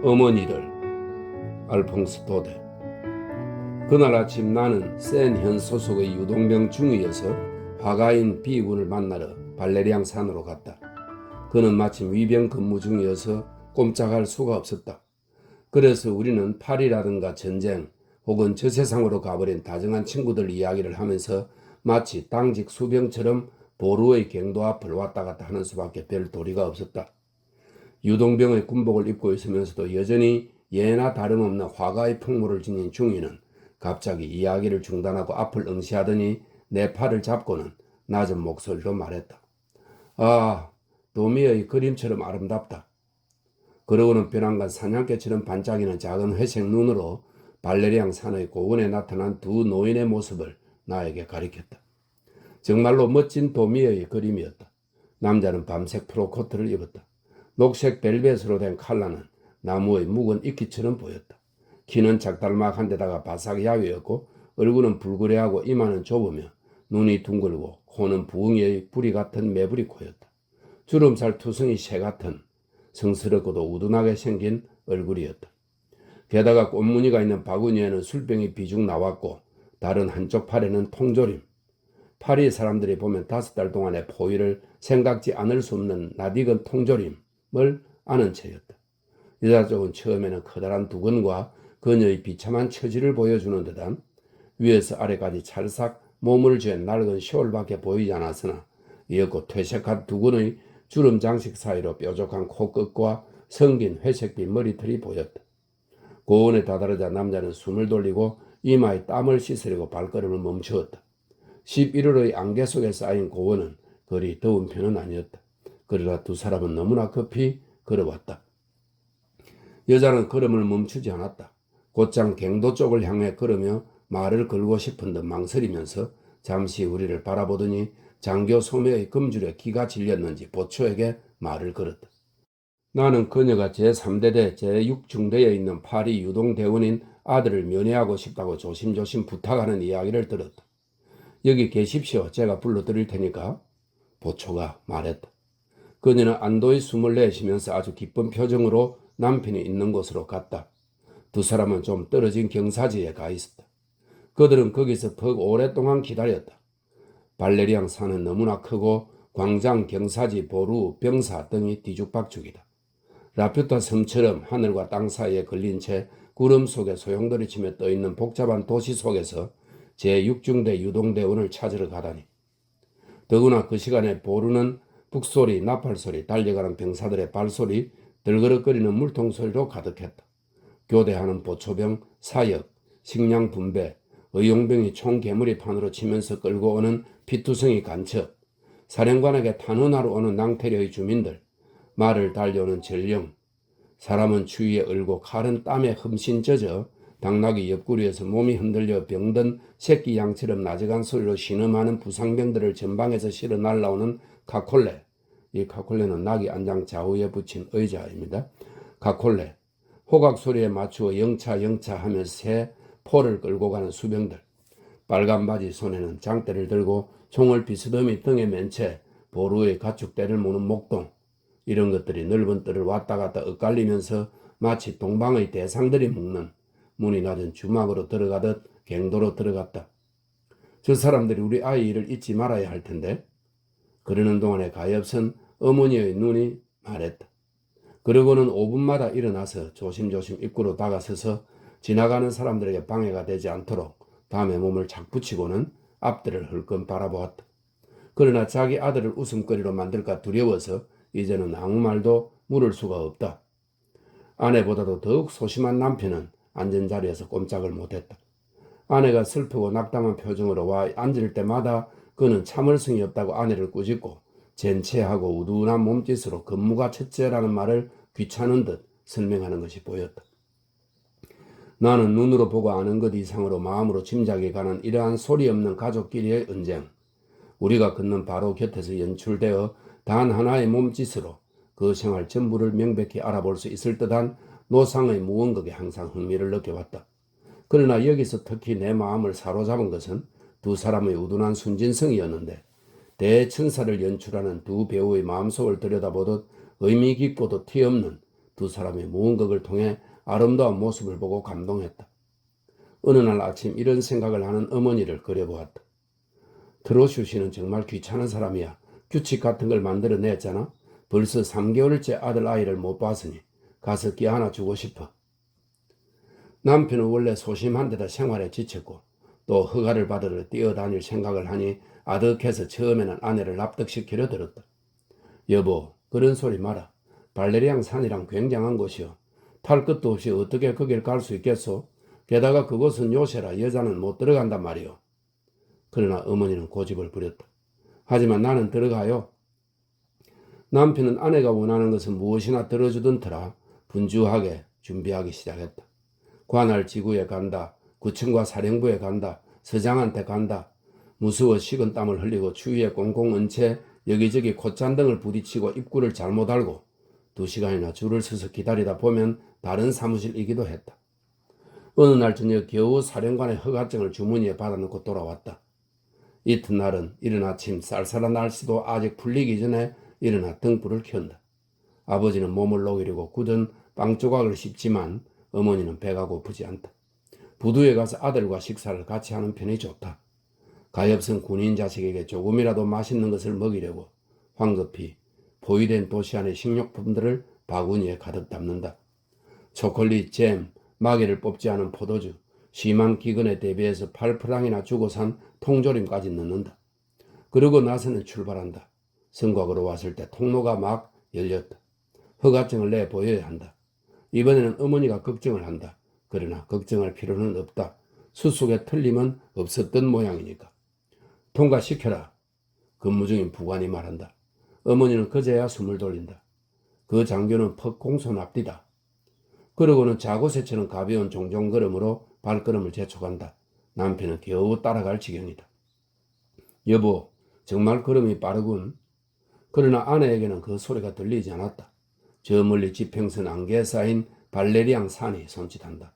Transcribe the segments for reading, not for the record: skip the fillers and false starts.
어머니들. 알퐁스 도데. 그날 아침 나는 센현 소속의 유동병 중위여서 화가인 B군을 만나러 발레리앙 산으로 갔다. 그는 마침 위병 근무 중이어서 꼼짝할 수가 없었다. 그래서 우리는 파리라든가 전쟁 혹은 저 세상으로 가버린 다정한 친구들 이야기를 하면서 마치 당직 수병처럼 보루의 경도 앞을 왔다 갔다 하는 수밖에 별 도리가 없었다. 유동병의 군복을 입고 있으면서도 여전히 예나 다름없는 화가의 풍모를 지닌 중위는 갑자기 이야기를 중단하고 앞을 응시하더니 내 팔을 잡고는 낮은 목소리로 말했다. 아, 도미의 그림처럼 아름답다. 그러고는 벼랑간 사냥개처럼 반짝이는 작은 회색 눈으로 발레리앙 산의 고원에 나타난 두 노인의 모습을 나에게 가리켰다. 정말로 멋진 도미의 그림이었다. 남자는 밤색 프로코트를 입었다. 녹색 벨벳으로 된 칼라는 나무의 묵은 이끼처럼 보였다. 키는 작달막한데다가 바싹 야위였고 얼굴은 불그레하고 이마는 좁으며 눈이 둥글고 코는 부엉이의 뿌리 같은 매부리 코였다. 주름살 투성이 새 같은 성스럽고도 우둔하게 생긴 얼굴이었다. 게다가 꽃무늬가 있는 바구니에는 술병이 비중 나왔고 다른 한쪽 팔에는 통조림. 파리 사람들이 보면 5달 동안의 포위를 생각지 않을 수 없는 낯익은 통조림을 아는 채였다. 여자 쪽은 처음에는 커다란 두건과 그녀의 비참한 처지를 보여주는 듯한 위에서 아래까지 찰싹 몸을 죄 낡은 셔올밖에 보이지 않았으나 이었고 퇴색한 두건의 주름 장식 사이로 뾰족한 코끝과 성긴 회색빛 머리털이 보였다. 고원에 다다르자 남자는 숨을 돌리고 이마에 땀을 씻으려고 발걸음을 멈추었다. 11월의 안개 속에 쌓인 고원은 그리 더운 편은 아니었다. 그러나 두 사람은 너무나 급히 걸어왔다. 여자는 걸음을 멈추지 않았다. 곧장 갱도 쪽을 향해 걸으며 말을 걸고 싶은 듯 망설이면서 잠시 우리를 바라보더니 장교 소매의 금줄에 기가 질렸는지 보초에게 말을 걸었다. 나는 그녀가 제3대대 제6중대에 있는 파리 유동대원인 아들을 면회하고 싶다고 조심조심 부탁하는 이야기를 들었다. 여기 계십시오. 제가 불러드릴 테니까. 보초가 말했다. 그녀는 안도의 숨을 내쉬면서 아주 기쁜 표정으로 남편이 있는 곳으로 갔다. 두 사람은 좀 떨어진 경사지에 가 있었다. 그들은 거기서 더 오랫동안 기다렸다. 발레리앙 산은 너무나 크고 광장, 경사지, 보루, 병사 등이 뒤죽박죽이다. 라퓨타 섬처럼 하늘과 땅 사이에 걸린 채 구름 속에 소용돌이치며 떠있는 복잡한 도시 속에서 제6중대 유동대원을 찾으러 가다니. 더구나 그 시간에 보루는 북소리, 나팔소리, 달려가는 병사들의 발소리, 들그럭거리는 물통소리로 가득했다. 교대하는 보초병, 사역, 식량 분배, 의용병이 총 개무리판으로 치면서 끌고 오는 피투성이 간첩, 사령관에게 탄원하러 오는 낭태료의 주민들, 말을 달려오는 전령, 사람은 추위에 얼고 칼은 땀에 흠씬 젖어 당나귀 옆구리에서 몸이 흔들려 병든 새끼 양처럼 나직한 소리로 신음하는 부상병들을 전방에서 실어 날라오는 카콜레. 이 카콜레는 낙이 안장 좌우에 붙인 의자입니다. 카콜레. 호각 소리에 맞추어 영차 하면서 새 포를 끌고 가는 수병들. 빨간 바지 손에는 장대를 들고 총을 비스듬히 등에 맨 채 보루의 가축대를 모는 목동. 이런 것들이 넓은 뜰을 왔다 갔다 엇갈리면서 마치 동방의 대상들이 묶는 문이 낮은 주막으로 들어가듯 갱도로 들어갔다. 저 사람들이 우리 아이 일을 잊지 말아야 할 텐데. 그러는 동안에 가엾은 어머니의 눈이 말했다. 그러고는 5분마다 일어나서 조심조심 입구로 다가서서 지나가는 사람들에게 방해가 되지 않도록 밤에 몸을 착 붙이고는 앞들을 흘끔 바라보았다. 그러나 자기 아들을 웃음거리로 만들까 두려워서 이제는 아무 말도 물을 수가 없다. 아내보다도 더욱 소심한 남편은 앉은 자리에서 꼼짝을 못했다. 아내가 슬프고 낙담한 표정으로 와 앉을 때마다 그는 참을 성이 없다고 아내를 꾸짖고 젠체하고 우둔한 몸짓으로 근무가 첫째라는 말을 귀찮은 듯 설명하는 것이 보였다. 나는 눈으로 보고 아는 것 이상으로 마음으로 짐작이 가는 이러한 소리 없는 가족끼리의 언쟁, 우리가 걷는 바로 곁에서 연출되어 단 하나의 몸짓으로 그 생활 전부를 명백히 알아볼 수 있을 듯한 노상의 무언극에 항상 흥미를 느껴왔다. 그러나 여기서 특히 내 마음을 사로잡은 것은 두 사람의 우둔한 순진성이었는데 대천사를 연출하는 두 배우의 마음속을 들여다보듯 의미 깊고도 티없는 두 사람의 무언극을 통해 아름다운 모습을 보고 감동했다. 어느 날 아침 이런 생각을 하는 어머니를 그려보았다. 트로슈 씨는 정말 귀찮은 사람이야. 규칙 같은 걸 만들어냈잖아. 벌써 3개월째 아들 아이를 못 봤으니 가서 끼 하나 주고 싶어. 남편은 원래 소심한 데다 생활에 지쳤고 또 허가를 받으러 뛰어다닐 생각을 하니 아득해서 처음에는 아내를 납득시키려 들었다. 여보, 그런 소리 마라. 발레리앙 산이랑 굉장한 곳이요. 탈 것도 없이 어떻게 거길 갈 수 있겠소? 게다가 그곳은 요새라 여자는 못 들어간단 말이요. 그러나 어머니는 고집을 부렸다. 하지만 나는 들어가요. 남편은 아내가 원하는 것은 무엇이나 들어주던 터라 분주하게 준비하기 시작했다. 관할 지구에 간다. 구청과 사령부에 간다. 서장한테 간다. 무서워 식은 땀을 흘리고 추위에 꽁꽁 얹 채 여기저기 콧잔등을 부딪히고 입구를 잘못 알고 2시간이나 줄을 서서 기다리다 보면 다른 사무실이기도 했다. 어느 날 저녁 겨우 사령관의 허가증을 주머니에 받아놓고 돌아왔다. 이튿날은 이른 아침 쌀쌀한 날씨도 아직 풀리기 전에 일어나 등불을 켠다. 아버지는 몸을 녹이려고 굳은 빵 조각을 씹지만 어머니는 배가 고프지 않다. 부두에 가서 아들과 식사를 같이 하는 편이 좋다. 가엾은 군인 자식에게 조금이라도 맛있는 것을 먹이려고 황급히 포위된 도시 안의 식료품들을 바구니에 가득 담는다. 초콜릿, 잼, 마개를 뽑지 않은 포도주, 심한 기근에 대비해서 8프랑이나 주고 산 통조림까지 넣는다. 그러고 나서는 출발한다. 성곽으로 왔을 때 통로가 막 열렸다. 허가증을 내보여야 한다. 이번에는 어머니가 걱정을 한다. 그러나 걱정할 필요는 없다. 숫속에 틀림은 없었던 모양이니까. 통과시켜라. 근무 중인 부관이 말한다. 어머니는 그제야 숨을 돌린다. 그 장교는 퍽 공손합디다. 그러고는 자고새처럼 가벼운 종종걸음으로 발걸음을 재촉한다. 남편은 겨우 따라갈 지경이다. 여보, 정말 걸음이 빠르군. 그러나 아내에게는 그 소리가 들리지 않았다. 저 멀리 지평선 안개에 쌓인 발레리앙 산이 손짓한다.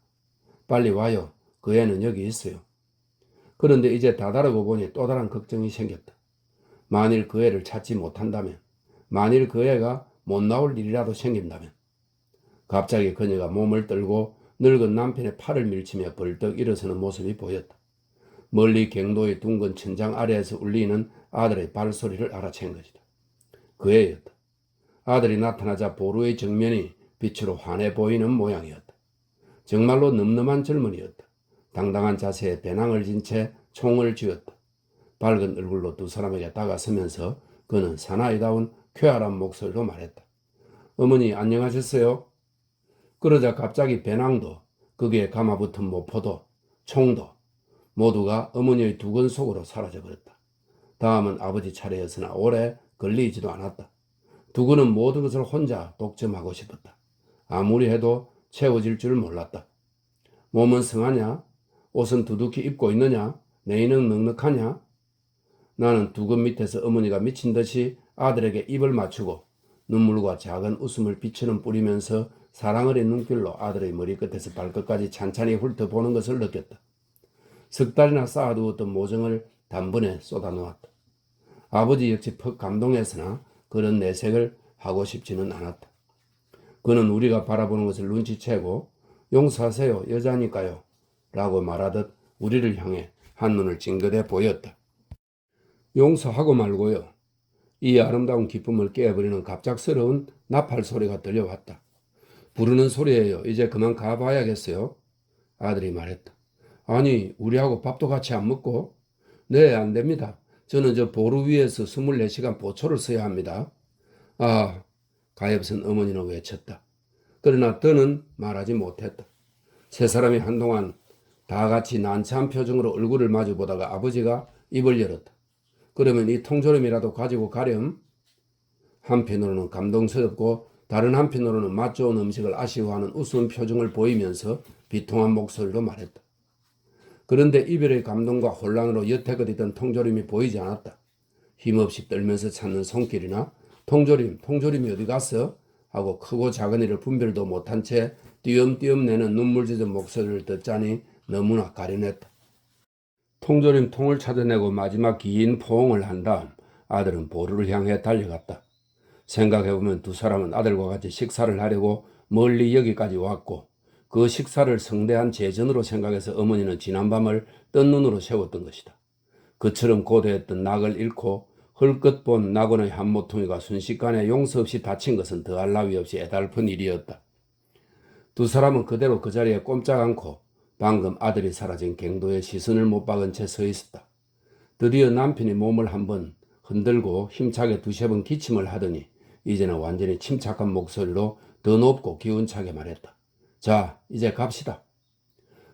빨리 와요. 그 애는 여기 있어요. 그런데 이제 다다르고 보니 또 다른 걱정이 생겼다. 만일 그 애를 찾지 못한다면, 만일 그 애가 못 나올 일이라도 생긴다면. 갑자기 그녀가 몸을 떨고 늙은 남편의 팔을 밀치며 벌떡 일어서는 모습이 보였다. 멀리 경도의 둥근 천장 아래에서 울리는 아들의 발소리를 알아챈 것이다. 그 애였다. 아들이 나타나자 보루의 정면이 빛으로 환해 보이는 모양이었다. 정말로 늠름한 젊은이였다. 당당한 자세에 배낭을 진 채 총을 쥐었다. 밝은 얼굴로 두 사람에게 다가서면서 그는 사나이다운 쾌활한 목소리로 말했다. 어머니 안녕하셨어요? 그러자 갑자기 배낭도 거기에 감아붙은 모포도 총도 모두가 어머니의 두건 속으로 사라져버렸다. 다음은 아버지 차례였으나 오래 걸리지도 않았다. 두건은 모든 것을 혼자 독점하고 싶었다. 아무리 해도 채워질 줄 몰랐다. 몸은 성하냐? 옷은 두둑히 입고 있느냐? 내인은 넉넉하냐? 나는 두건 밑에서 어머니가 미친 듯이 아들에게 입을 맞추고 눈물과 작은 웃음을 비추는 뿌리면서 사랑 어린 눈길로 아들의 머리끝에서 발끝까지 찬찬히 훑어보는 것을 느꼈다. 석 달이나 쌓아두었던 모정을 단번에 쏟아놓았다. 아버지 역시 퍽 감동했으나 그런 내색을 하고 싶지는 않았다. 그는 우리가 바라보는 것을 눈치채고 용서하세요, 여자니까요 라고 말하듯 우리를 향해 한눈을 찡긋해 보였다. 용서하고 말고요. 이 아름다운 기쁨을 깨버리는 갑작스러운 나팔 소리가 들려왔다. 부르는 소리예요. 이제 그만 가봐야겠어요. 아들이 말했다. 아니, 우리하고 밥도 같이 안 먹고? 네, 안 됩니다. 저는 저 보루 위에서 24시간 보초를 써야 합니다. 아, 가엾은 어머니는 외쳤다. 그러나 더는 말하지 못했다. 세 사람이 한동안 다 같이 난처한 표정으로 얼굴을 마주보다가 아버지가 입을 열었다. 그러면 이 통조림이라도 가지고 가렴? 한편으로는 감동스럽고 다른 한편으로는 맛 좋은 음식을 아쉬워하는 우스운 표정을 보이면서 비통한 목소리로 말했다. 그런데 이별의 감동과 혼란으로 여태껏 통조림이 보이지 않았다. 힘없이 떨면서 찾는 손길이나 통조림이 어디 갔어? 하고 크고 작은 일을 분별도 못한 채 띄엄띄엄 내는 눈물 젖은 목소리를 듣자니 너무나 가련했다. 통조림 통을 찾아내고 마지막 긴 포옹을 한 다음 아들은 보루를 향해 달려갔다. 생각해보면 두 사람은 아들과 같이 식사를 하려고 멀리 여기까지 왔고 그 식사를 성대한 제전으로 생각해서 어머니는 지난밤을 뜬 눈으로 세웠던 것이다. 그처럼 고대했던 낙을 잃고 헐끗 본 낙원의 한 모퉁이가 순식간에 용서 없이 다친 것은 더할 나위 없이 애달픈 일이었다. 두 사람은 그대로 그 자리에 꼼짝 않고 방금 아들이 사라진 갱도의 시선을 못 박은 채 서 있었다. 드디어 남편이 몸을 한번 흔들고 힘차게 두세 번 기침을 하더니 이제는 완전히 침착한 목소리로 더 높고 기운차게 말했다. 자, 이제 갑시다.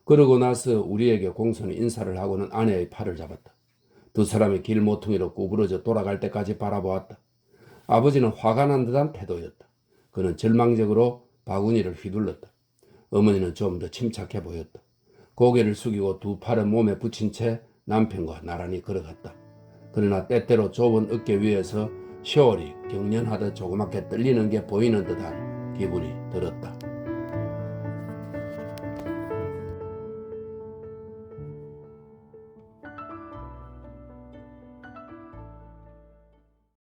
그러고 나서 우리에게 공손히 인사를 하고는 아내의 팔을 잡았다. 두 사람이 길 모퉁이로 구부러져 돌아갈 때까지 바라보았다. 아버지는 화가 난 듯한 태도였다. 그는 절망적으로 바구니를 휘둘렀다. 어머니는 좀 더 침착해 보였다. 고개를 숙이고 두 팔을 몸에 붙인 채 남편과 나란히 걸어갔다. 그러나 때때로 좁은 어깨 위에서 셔월이 경련하듯 조그맣게 떨리는 게 보이는 듯한 기분이 들었다.